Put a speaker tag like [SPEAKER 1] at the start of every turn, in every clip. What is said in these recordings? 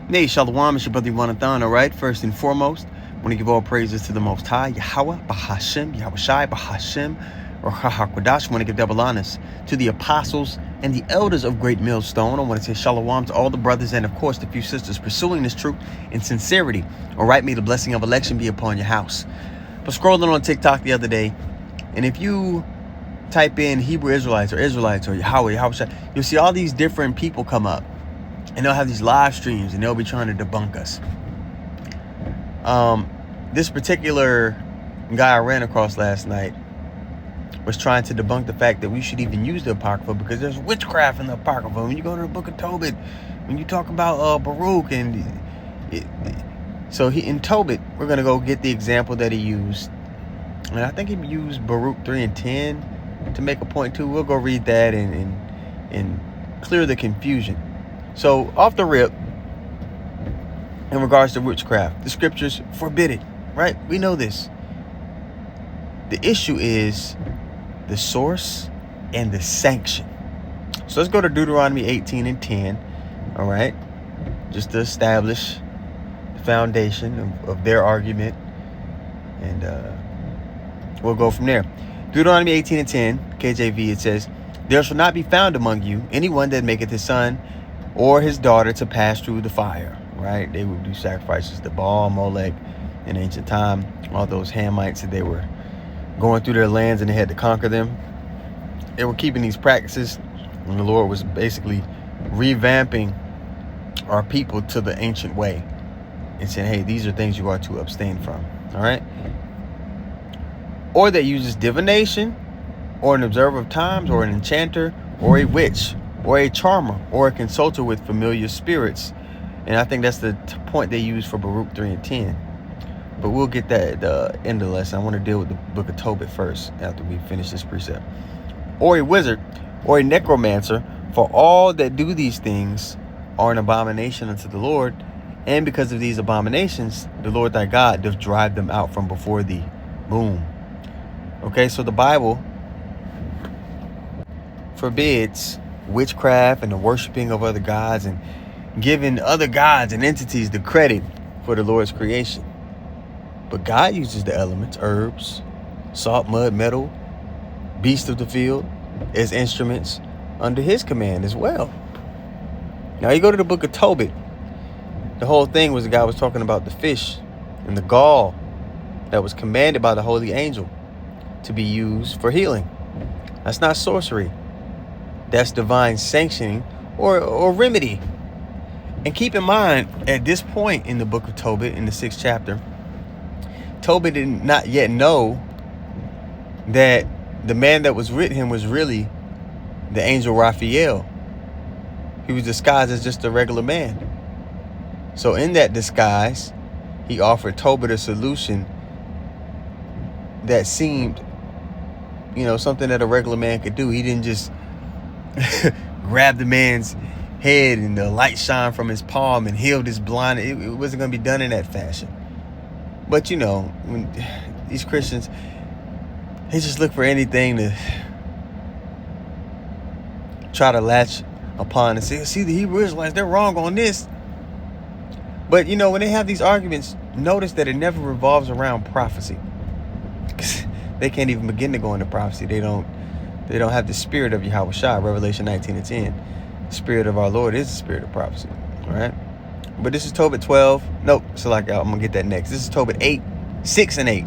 [SPEAKER 1] Hey, Shalom, it's your brother Yonathan, all right? First and foremost, I want to give all praises to the Most High, Yahweh, Bahashem, Yahweh Shai, Bahashem, or HaHaKodash. I want to give double honors to the apostles and the elders of Great Millstone. I want to say Shalom to all the brothers and, of course, the few sisters pursuing this truth in sincerity. All right, may the blessing of election be upon your house. But scrolling on TikTok the other day, and if you type in Hebrew Israelites or Yahweh Shai, you'll see all these different people come up. And they'll have these live streams and they'll be trying to debunk us. This particular guy I ran across last night was trying to debunk the fact that we should even use the Apocrypha because there's witchcraft in the Apocrypha. When you go to the book of Tobit, when you talk about Baruch so in Tobit, we're going to go get the example that he used. And I think he used Baruch 3 and 10 to make a point too. We'll go read that and clear the confusion. So, off the rip, in regards to witchcraft, the scriptures forbid it, right? We know this. The issue is the source and the sanction. So, let's go to Deuteronomy 18 and 10, all right? Just to establish the foundation of their argument. And we'll go from there. Deuteronomy 18 and 10, KJV, it says, "There shall not be found among you anyone that maketh his son or his daughter to pass through the fire," right? They would do sacrifices to Baal, Molech in ancient time. All those Hamites that they were going through their lands and they had to conquer them. They were keeping these practices, and the Lord was basically revamping our people to the ancient way and saying, hey, these are things you are to abstain from, all right? Or that uses divination, or an observer of times, or an enchanter, or a witch, or a charmer, or a consulter with familiar spirits. And I think that's the point they use for Baruch 3 and 10. But we'll get that at the end of the lesson. I want to deal with the book of Tobit first after we finish this precept. Or a wizard, or a necromancer, for all that do these things are an abomination unto the Lord. And because of these abominations, the Lord thy God doth drive them out from before thee. Boom. Okay, so the Bible forbids witchcraft and the worshiping of other gods and giving other gods and entities the credit for the Lord's creation. But God uses the elements, herbs, salt, mud, metal, beasts of the field as instruments under his command as well. Now you go to the book of Tobit. The whole thing was the guy was talking about the fish and the gall that was commanded by the holy angel to be used for healing. That's not sorcery. That's divine sanctioning or remedy. And keep in mind, at this point in the book of Tobit, in the 6th chapter, Tobit did not yet know that the man that was with him was really the angel Raphael. He was disguised as just a regular man. So in that disguise, he offered Tobit a solution that seemed, something that a regular man could do. He didn't just grab the man's head and the light shine from his palm and healed his blind. It wasn't going to be done in that fashion. But when these Christians, they just look for anything to try to latch upon and say, see, the Hebrew Israelites, they're wrong on this. But when they have these arguments, notice that it never revolves around prophecy. They can't even begin to go into prophecy. They don't have the spirit of Yahweh Shai. Revelation 19 and 10. The spirit of our Lord is the spirit of prophecy. All right. But this is Tobit 12. Nope. So I'm going to get that next. This is Tobit 8, 6 and 8.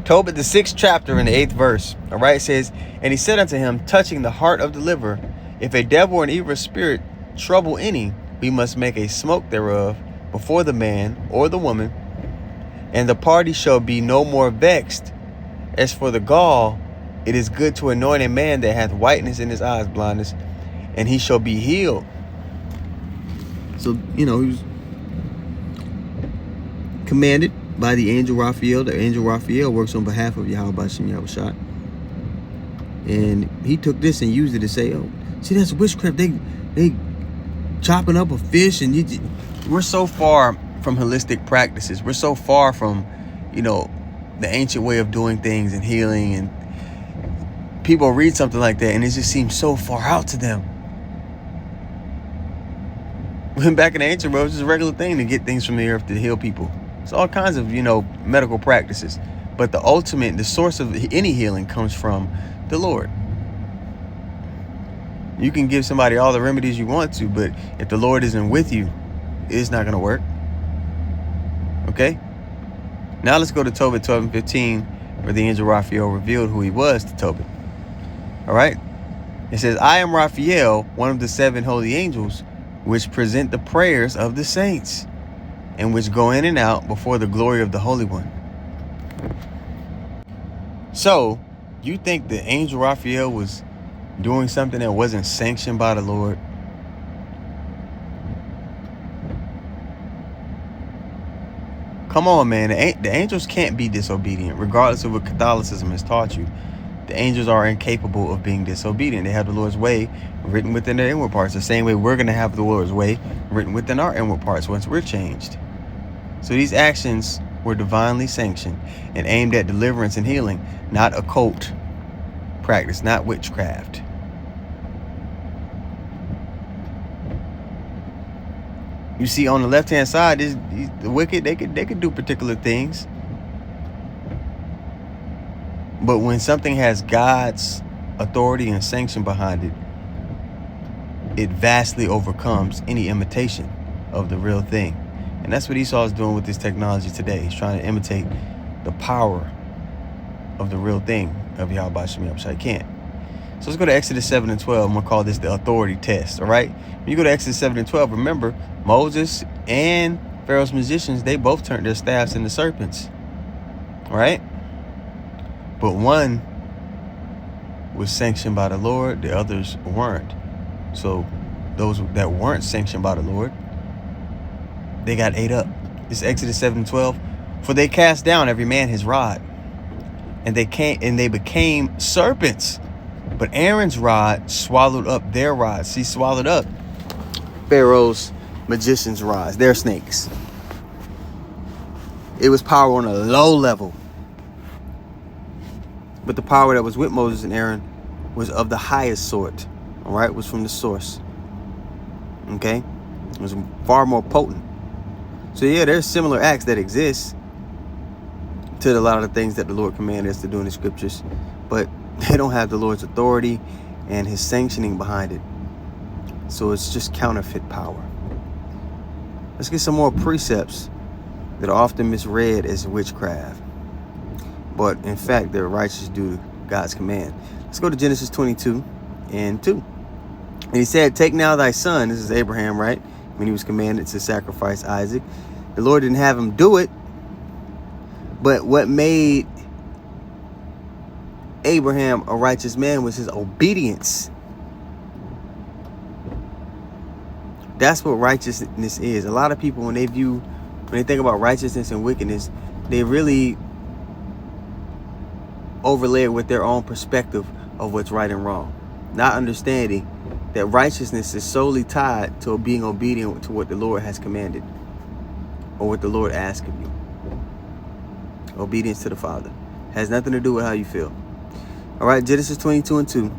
[SPEAKER 1] Tobit, the 6th chapter in the 8th verse. All right. It says, "And he said unto him, touching the heart of the liver, if a devil or an evil spirit trouble any, we must make a smoke thereof before the man or the woman, and the party shall be no more vexed. As for the gall, it is good to anoint a man that hath whiteness in his eyes, blindness, and he shall be healed." So, he was commanded by the angel Raphael. The angel Raphael works on behalf of Yahweh Bashem Yahweh Shai. And he took this and used it to say, oh, see, that's witchcraft. They chopping up a fish. And we're so far from holistic practices. We're so far from, the ancient way of doing things and healing, and people read something like that and it just seems so far out to them. When back in the ancient world, it was just a regular thing to get things from the earth to heal people. It's all kinds of, medical practices. But the source of any healing comes from the Lord. You can give somebody all the remedies you want to, but if the Lord isn't with you, it's not going to work. Okay? Now let's go to Tobit 12 and 15, where the angel Raphael revealed who he was to Tobit. All right? It says, I am Raphael, one of the 7 holy angels, which present the prayers of the saints, and which go in and out before the glory of the Holy One. So, you think the angel Raphael was doing something that wasn't sanctioned by the Lord? Come on, man. The angels can't be disobedient, regardless of what Catholicism has taught you. The angels are incapable of being disobedient. They have the Lord's way written within their inward parts, the same way we're going to have the Lord's way written within our inward parts once we're changed. So these actions were divinely sanctioned and aimed at deliverance and healing, not occult practice, not witchcraft. You see, on the left-hand side, the wicked, they could do particular things. But when something has God's authority and sanction behind it, it vastly overcomes any imitation of the real thing. And that's what Esau is doing with this technology today. He's trying to imitate the power of the real thing of Yahweh Shem Yahweh. Can't. So let's go to Exodus 7 and 12. I'm going to call this the authority test. All right. When you go to Exodus 7 and 12, remember Moses and Pharaoh's magicians, they both turned their staffs into serpents. All right. But one was sanctioned by the Lord. The others weren't. So those that weren't sanctioned by the Lord, they got ate up. This is Exodus 7 and 12. For they cast down every man his rod, and they became serpents. But Aaron's rod swallowed up their rods. He swallowed up Pharaoh's magicians' rods, their snakes. It was power on a low level. But the power that was with Moses and Aaron was of the highest sort. All right, it was from the source. Okay, it was far more potent. So yeah, there's similar acts that exist to a lot of the things that the Lord commanded us to do in the scriptures, but they don't have the Lord's authority and his sanctioning behind it. So it's just counterfeit power. Let's get some more precepts that are often misread as witchcraft, but in fact they're righteous due to God's command. Let's go to Genesis 22 and 2. And he said, take now thy son, this is Abraham, right? When he was commanded to sacrifice Isaac. The Lord didn't have him do it, but what made Abraham a righteous man was his obedience. That's what righteousness is. A lot of people, when they think about righteousness and wickedness, they really overlay it with their own perspective of what's right and wrong, not understanding that righteousness is solely tied to being obedient to what the Lord has commanded or what the Lord asks of you. Obedience to the Father has nothing to do with how you feel. All right, Genesis 22 and 2.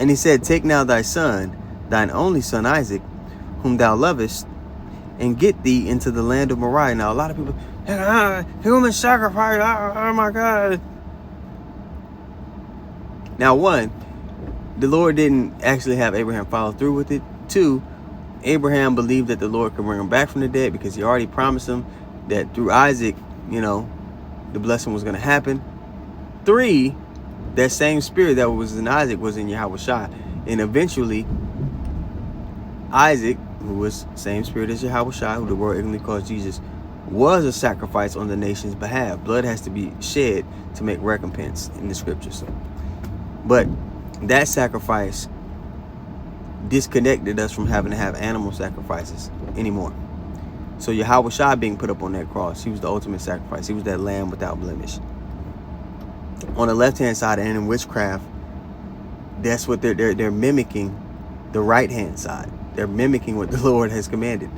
[SPEAKER 1] And he said, take now thy son, thine only son Isaac, whom thou lovest, and get thee into the land of Moriah. Now, a lot of people, human sacrifice, oh my God. Now, one, the Lord didn't actually have Abraham follow through with it. Two, Abraham believed that the Lord could bring him back from the dead because he already promised him that through Isaac, the blessing was going to happen. Three, that same spirit that was in Isaac was in Yahweh Shai. And eventually, Isaac, who was the same spirit as Yahweh Shai, who the world ignorantly calls Jesus, was a sacrifice on the nation's behalf. Blood has to be shed to make recompense in the scriptures. But that sacrifice disconnected us from having to have animal sacrifices anymore. So Yahweh Shai being put up on that cross, he was the ultimate sacrifice. He was that lamb without blemish. On the left-hand side, and in witchcraft, that's what they're mimicking the right-hand side. They're mimicking what the Lord has commanded,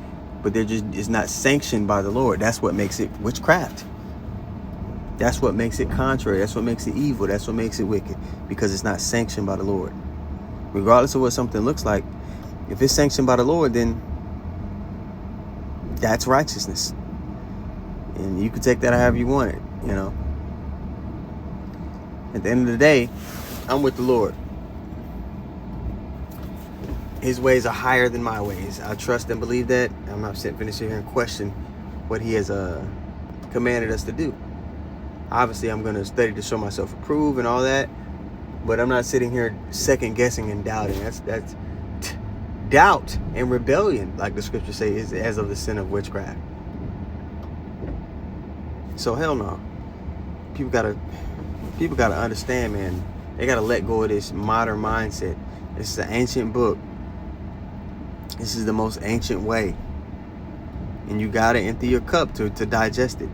[SPEAKER 1] but it's not sanctioned by the Lord. That's what makes it witchcraft. That's what makes it contrary. That's what makes it evil. That's what makes it wicked, because it's not sanctioned by the Lord. Regardless of what something looks like, if it's sanctioned by the Lord, then That's righteousness. And you can take that however you want it, you know. At the end of the day, I'm with the Lord. His ways are higher than my ways. I trust and believe that. I'm not finna sit here and question what he has commanded us to do. Obviously, I'm going to study to show myself approved and all that. But I'm not sitting here second guessing and doubting. That's doubt and rebellion, like the scriptures say, is as of the sin of witchcraft. So hell no. People gotta understand, man. They gotta let go of this modern mindset. This is an ancient book. This is the most ancient way. And you gotta empty your cup to digest it.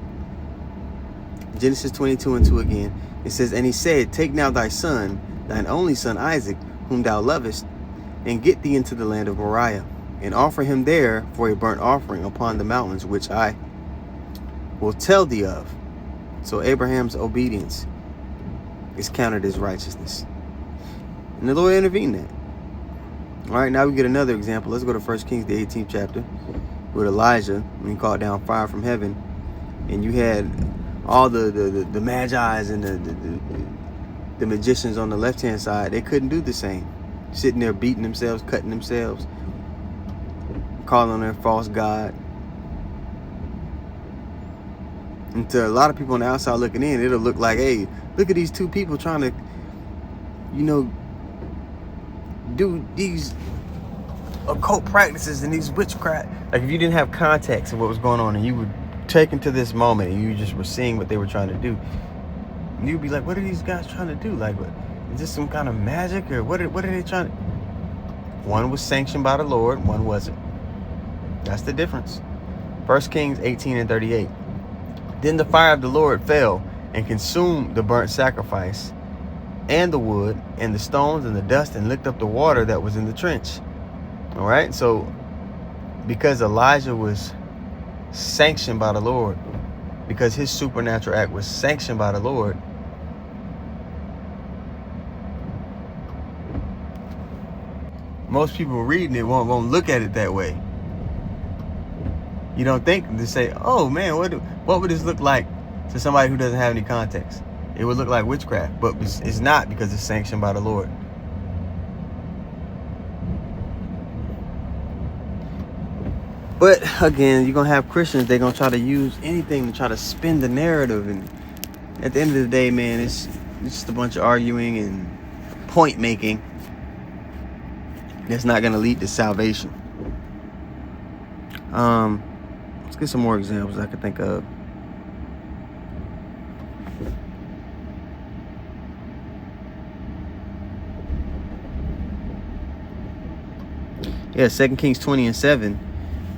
[SPEAKER 1] Genesis 22:2 again. It says, and he said, take now thy son, thine only son Isaac, whom thou lovest, and get thee into the land of Moriah, and offer him there for a burnt offering upon the mountains which I will tell thee of. So Abraham's obedience is counted as righteousness. And the Lord intervened that. All right, now we get another example. Let's go to 1 Kings, the 18th chapter, with Elijah, when he called down fire from heaven. And you had all the magi's and the magicians on the left-hand side. They couldn't do the same. Sitting there beating themselves, cutting themselves, calling on their false god. And to a lot of people on the outside looking in, it'll look like, hey, look at these two people trying to, you know, do these occult practices and these witchcraft. Like, if you didn't have context of what was going on and you were taken to this moment and you just were seeing what they were trying to do, you'd be like, what are these guys trying to do? Like, what, is this some kind of magic, or what are they trying to... One was sanctioned by the Lord, one wasn't. That's the difference. 1 Kings 18:38. Then the fire of the Lord fell and consumed the burnt sacrifice and the wood and the stones and the dust, and licked up the water that was in the trench. All right. So because Elijah was sanctioned by the Lord, because his supernatural act was sanctioned by the Lord, most people reading it won't look at it that way. You don't think to say, oh man, what would this look like to somebody who doesn't have any context? It would look like witchcraft, but it's not, because it's sanctioned by the Lord. But again, you're going to have Christians, they're going to try to use anything to try to spin the narrative. And at the end of the day, man, it's just a bunch of arguing and point making that's not going to lead to salvation. Let's get some more examples I can think of. Yeah, 2 Kings 20:7.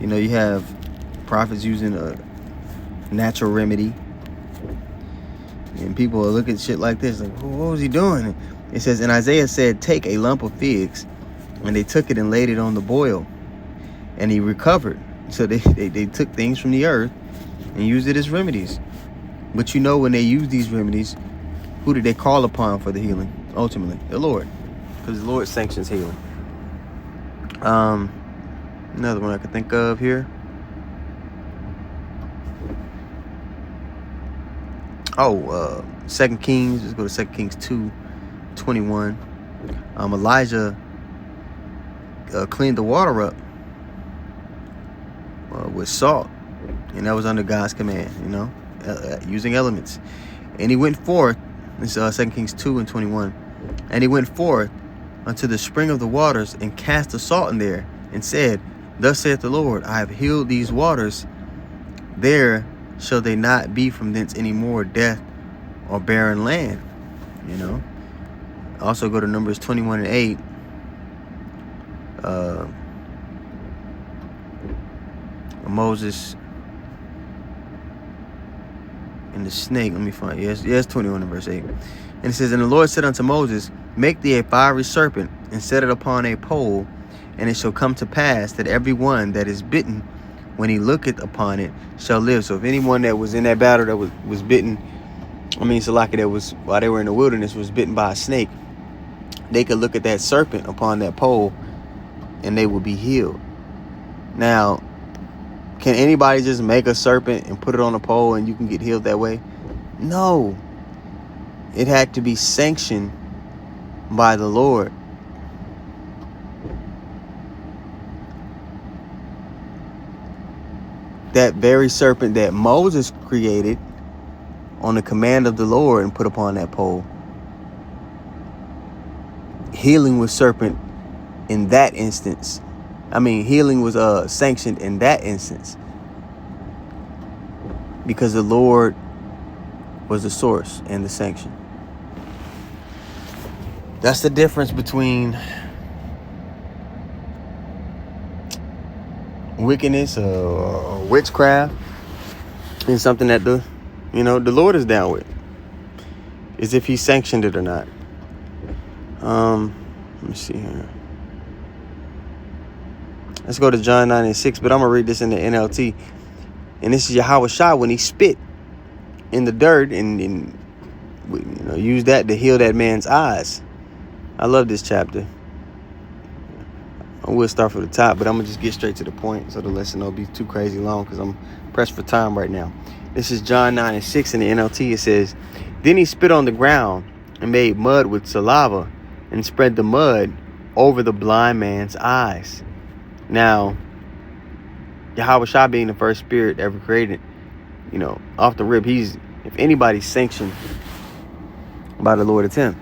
[SPEAKER 1] You know, you have prophets using a natural remedy, and people look at shit like this, like, what was he doing? It says, and Isaiah said, take a lump of figs, and they took it and laid it on the boil, and he recovered. So they took things from the earth and used it as remedies. But you know, when they use these remedies, who did they call upon for the healing? Ultimately, the Lord, because the Lord sanctions healing. Another one I could think of here. 2 Kings. Let's go to 2 Kings 2:21. Elijah cleaned the water up with salt, and that was under God's command, you know, using elements. And he went forth, this is 2 Kings 2:21, and he went forth unto the spring of the waters, and cast the salt in there, and said, thus saith the Lord, I have healed these waters, there shall they not be from thence any more death or barren land. You know, also go to Numbers 21:8. Moses and the snake. Let me find. Yes, 21 and verse 8. And it says, and the Lord said unto Moses, make thee a fiery serpent, and set it upon a pole, and it shall come to pass that every one that is bitten, when he looketh upon it, shall live. So if anyone that was in that battle that was bitten, Salaki, that was, while they were in the wilderness, was bitten by a snake, they could look at that serpent upon that pole, and they would be healed. Now, Can anybody just make a serpent and put it on a pole and you can get healed that way? No. It had to be sanctioned by the Lord. That very serpent that Moses created on the command of the Lord and put upon that pole. Healing was serpent in that instance. Healing was sanctioned in that instance. Because the Lord was the source and the sanction. That's the difference between wickedness or witchcraft and something that the Lord is down with. Is if he sanctioned it or not. Let me see here. Let's go to John 9:6, but I'm going to read this in the NLT. And this is Yahweh Shah when he spit in the dirt and used that to heal that man's eyes. I love this chapter. I will start from the top, but I'm going to just get straight to the point so the lesson won't be too crazy long because I'm pressed for time right now. This is John 9:6 in the NLT. It says, then he spit on the ground and made mud with saliva and spread the mud over the blind man's eyes. Now, Yahweh Shah being the first spirit ever created, off the rip, if anybody's sanctioned by the Lord, it's him.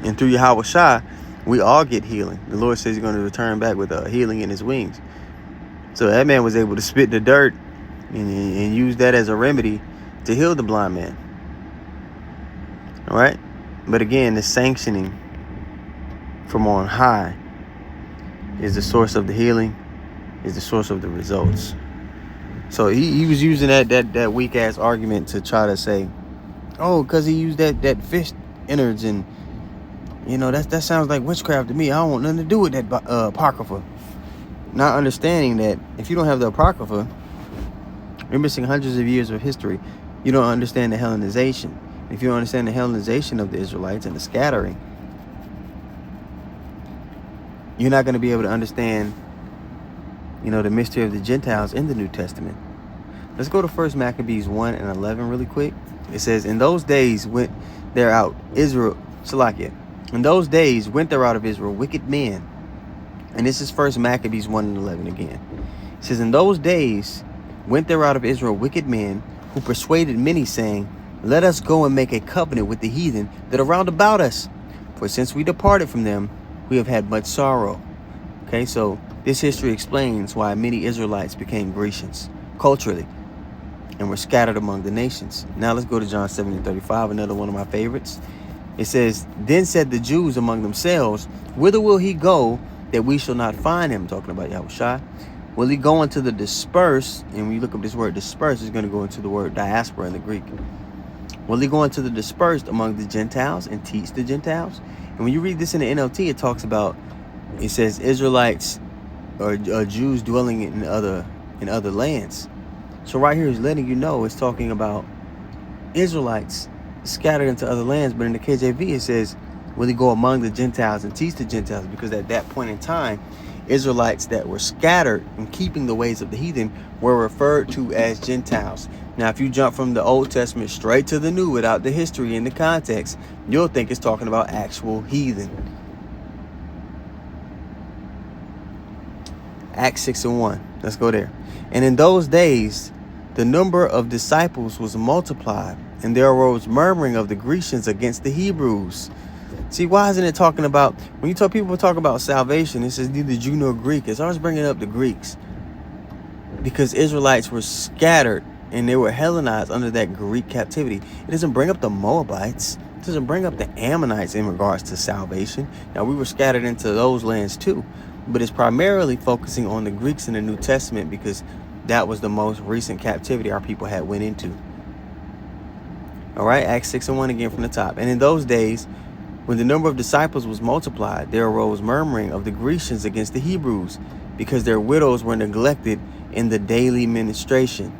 [SPEAKER 1] And through Yahweh Shah, we all get healing. The Lord says he's going to return back with healing in his wings. So that man was able to spit in the dirt and use that as a remedy to heal the blind man. All right? But again, the sanctioning from on high is the source of the healing, is the source of the results. So he was using that weak ass argument to try to say, oh, because he used that fish innards and that sounds like witchcraft to me. I don't want nothing to do with that apocrypha. Not understanding that if you don't have the apocrypha, you're missing hundreds of years of history. You don't understand the Hellenization. If you don't understand the Hellenization of the Israelites and the scattering, you're not going to be able to understand, the mystery of the Gentiles in the New Testament. Let's go to 1 Maccabees 1:11 really quick. It says, in those days went there out Israel, Salakia. In those days went there out of Israel wicked men. And this is 1 Maccabees 1:11 again. It says, in those days went there out of Israel wicked men who persuaded many, saying, let us go and make a covenant with the heathen that are round about us. For since we departed from them, we have had much sorrow. Okay, so this history explains why many Israelites became Grecians culturally and were scattered among the nations. Now let's go to John 7:35, another one of my favorites. It says, then said the Jews among themselves, whither will he go that we shall not find him? Talking about Yahushua. Will he go into the dispersed? And when you look up this word dispersed, it's going to go into the word diaspora in the Greek. Will he go into the dispersed among the Gentiles and teach the Gentiles? And when you read this in the NLT, it talks about, it says Israelites or Jews dwelling in other lands. So right here is letting you know it's talking about Israelites scattered into other lands. But in the KJV, it says, will he go among the Gentiles and teach the Gentiles? Because at that point in time, Israelites that were scattered and keeping the ways of the heathen were referred to as Gentiles. Now, if you jump from the Old Testament straight to the New without the history and the context, you'll think it's talking about actual heathen. Acts 6:1. Let's go there. And in those days, the number of disciples was multiplied, and there arose murmuring of the Grecians against the Hebrews. See, why isn't it talking about, when you talk, people talk about salvation, it says neither Jew nor Greek. It's always bringing up the Greeks. Because Israelites were scattered and they were Hellenized under that Greek captivity. It doesn't bring up the Moabites. It doesn't bring up the Ammonites in regards to salvation. Now, we were scattered into those lands too. But it's primarily focusing on the Greeks in the New Testament because that was the most recent captivity our people had went into. All right, Acts 6:1 again from the top. And in those days, when the number of disciples was multiplied, there arose murmuring of the Grecians against the Hebrews because their widows were neglected in the daily ministration.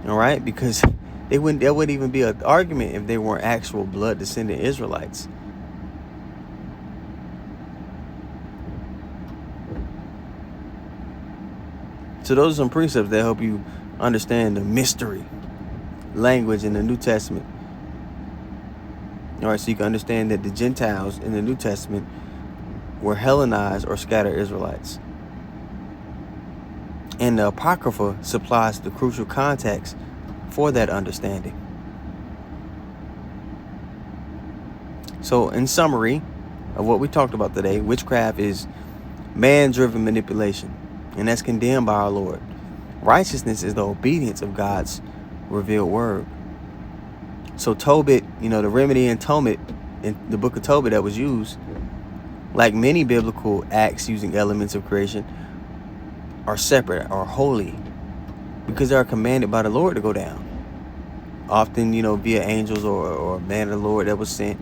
[SPEAKER 1] All right, because there wouldn't even be an argument if they weren't actual blood descendant Israelites. So those are some precepts that help you understand the mystery language in the New Testament. All right, so you can understand that the Gentiles in the New Testament were Hellenized or scattered Israelites. And the Apocrypha supplies the crucial context for that understanding. So in summary of what we talked about today, witchcraft is man-driven manipulation, and that's condemned by our Lord. Righteousness is the obedience of God's revealed word. So Tobit, the remedy in Tobit, in the book of Tobit that was used, like many biblical acts using elements of creation, are separate or holy because they are commanded by the Lord to go down. Often, via angels or man of the Lord that was sent.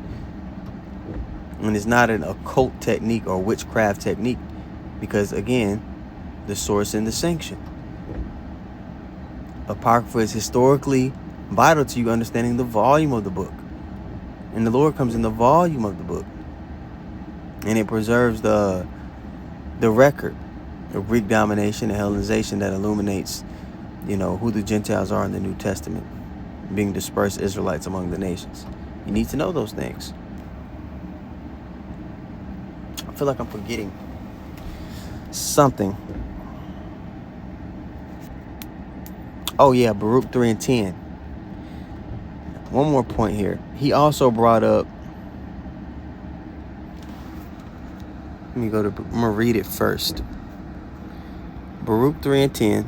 [SPEAKER 1] And it's not an occult technique or witchcraft technique because, again, the source and the sanction. Apocrypha is historically vital to you understanding the volume of the book. And the Lord comes in the volume of the book. And it preserves the record of Greek domination and Hellenization that illuminates, who the Gentiles are in the New Testament, being dispersed Israelites among the nations. You need to know those things. I feel like I'm forgetting something. Oh yeah, Baruch 3:10. One more point here. He also brought up, I'm going to read it first. Baruch 3:10.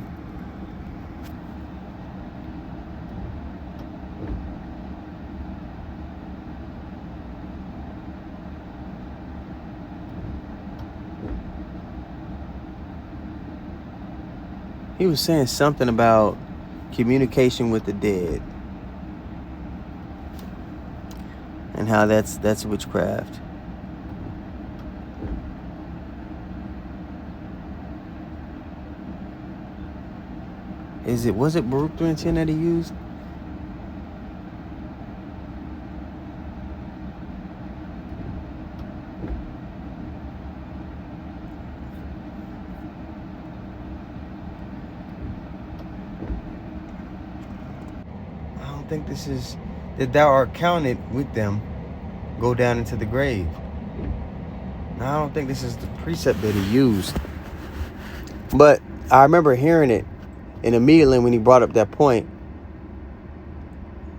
[SPEAKER 1] He was saying something about communication with the dead and how that's witchcraft. Was it Baruch 3:10 that he used? I don't think this is that thou art counted with them, go down into the grave. Now, I don't think this is the precept that he used. But I remember hearing it, and immediately when he brought up that point,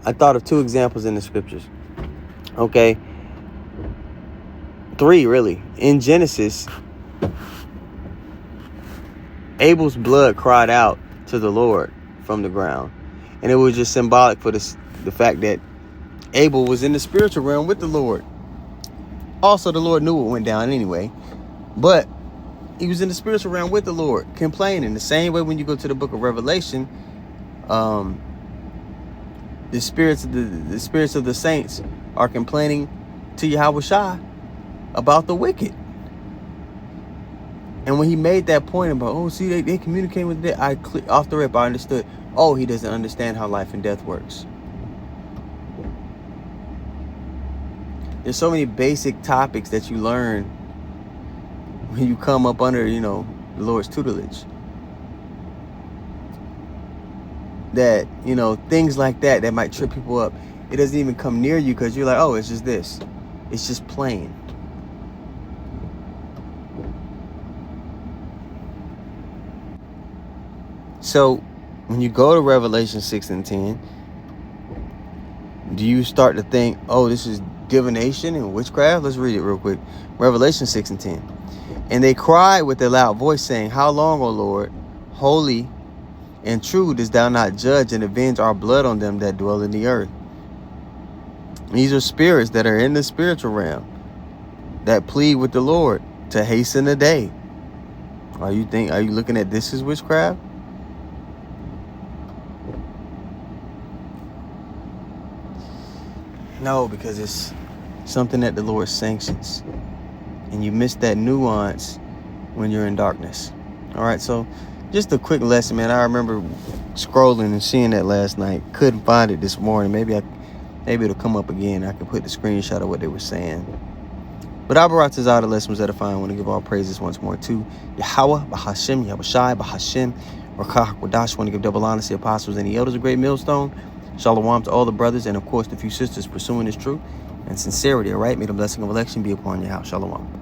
[SPEAKER 1] I thought of two examples in the scriptures. Okay. 3, really. In Genesis, Abel's blood cried out to the Lord from the ground. And it was just symbolic for the fact that Abel was in the spiritual realm with the Lord. Also, the Lord knew what went down anyway. But he was in the spiritual realm with the Lord, complaining. The same way when you go to the book of Revelation, the spirits of the saints are complaining to Yahweh Shai about the wicked. And when he made that point about, they communicate with the dead, off the rip, I understood, he doesn't understand how life and death works. There's so many basic topics that you learn when you come up under, the Lord's tutelage. That, things like that might trip people up. It doesn't even come near you because you're like, it's just this. It's just plain. So when you go to Revelation 6 and 10, do you start to think, this is divination and witchcraft? Let's read it real quick. Revelation 6 and 10. And they cried with a loud voice, saying, How long, O Lord, holy and true, dost thou not judge and avenge our blood on them that dwell in the earth? These are spirits that are in the spiritual realm that plead with the Lord to hasten the day. Are you looking at this as witchcraft? No, because it's something that the Lord sanctions. And you miss that nuance when you're in darkness. All right, so just a quick lesson, man. I remember scrolling and seeing that last night. Couldn't find it this morning. Maybe it'll come up again. I can put the screenshot of what they were saying. But Abarat is out of lessons that I find. I want to give all praises once more to Yahweh, Bahashem, Yahushai, Bahashem. Rakah Wadash, want to give double honor to the apostles and the elders of Great Millstone. Shalom to all the brothers and, of course, the few sisters pursuing this truth and sincerity, all right? May the blessing of election be upon your house. Shalom.